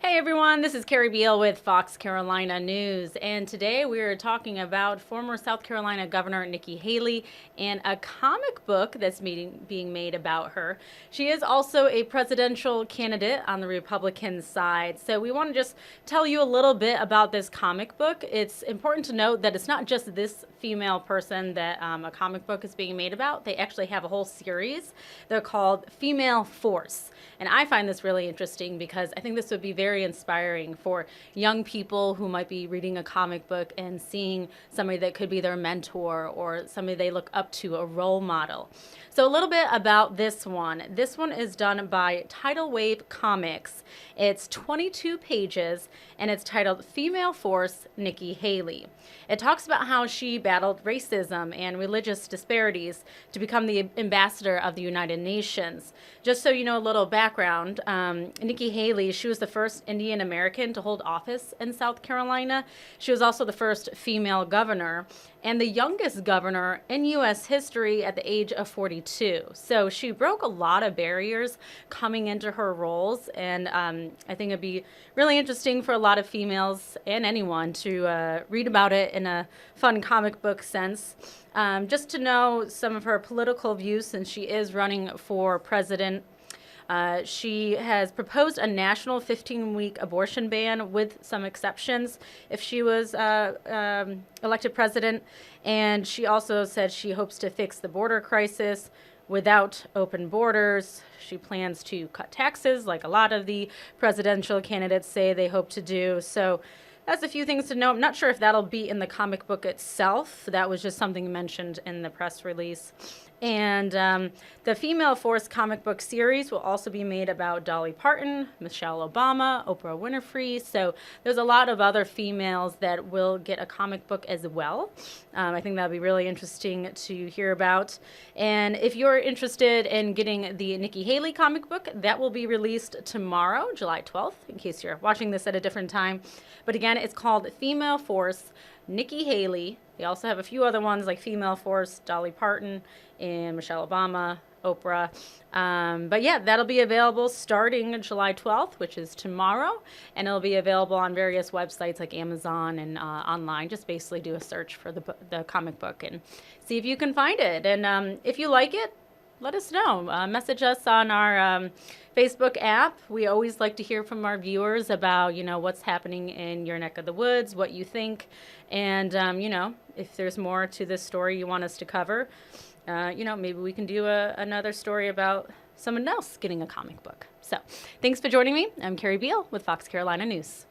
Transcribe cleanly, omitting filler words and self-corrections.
Hey everyone, this is Kari Beal with Fox Carolina News, and today we are talking about former South Carolina Governor Nikki Haley and a comic book that's being made about her. She is also a presidential candidate on the Republican side, so we want to just tell you a little bit about this comic book. It's important to note that it's not just this female person that a comic book is being made about. They actually have a whole series. They're called Female Force, and I find this really interesting because I think this would be very inspiring for young people who might be reading a comic book and seeing somebody that could be their mentor or somebody they look up to, a role model. So a little bit about this one. This one is done by Tidal Wave Comics. It's 22 pages and it's titled Female Force, Nikki Haley. It talks about how she battled racism and religious disparities to become the ambassador of the United Nations. Just so you know a little background, Nikki Haley, she was the first Indian American to hold office in South Carolina. She was also the first female governor and the youngest governor in U.S. history at the age of 42. So she broke a lot of barriers coming into her roles, and I think it'd be really interesting for a lot of females and anyone to read about it in a fun comic book sense. Just to know some of her political views, since she is running for president. She has proposed a national 15-week abortion ban with some exceptions if she was elected president. And she also said she hopes to fix the border crisis without open borders. She plans to cut taxes like a lot of the presidential candidates say they hope to do. So that's a few things to know. I'm not sure if that'll be in the comic book itself. That was just something mentioned in the press release. And the Female Force comic book series will also be made about Dolly Parton, Michelle Obama, Oprah Winfrey. So there's a lot of other females that will get a comic book as well. I think that'll be really interesting to hear about. And if you're interested in getting the Nikki Haley comic book, that will be released tomorrow, July 12th, in case you're watching this at a different time. But again, it's called Female Force, Nikki Haley. They also have a few other ones like Female Force, Dolly Parton, and Michelle Obama, Oprah. But yeah, that'll be available starting July 12th, which is tomorrow. And it'll be available on various websites like Amazon and online. Just basically do a search for the comic book and see if you can find it. And if you like it, let us know. Message us on our Facebook app. We always like to hear from our viewers about, what's happening in your neck of the woods, what you think. And, if there's more to this story you want us to cover, maybe we can do another story about someone else getting a comic book. So thanks for joining me. I'm Kari Beal with Fox Carolina News.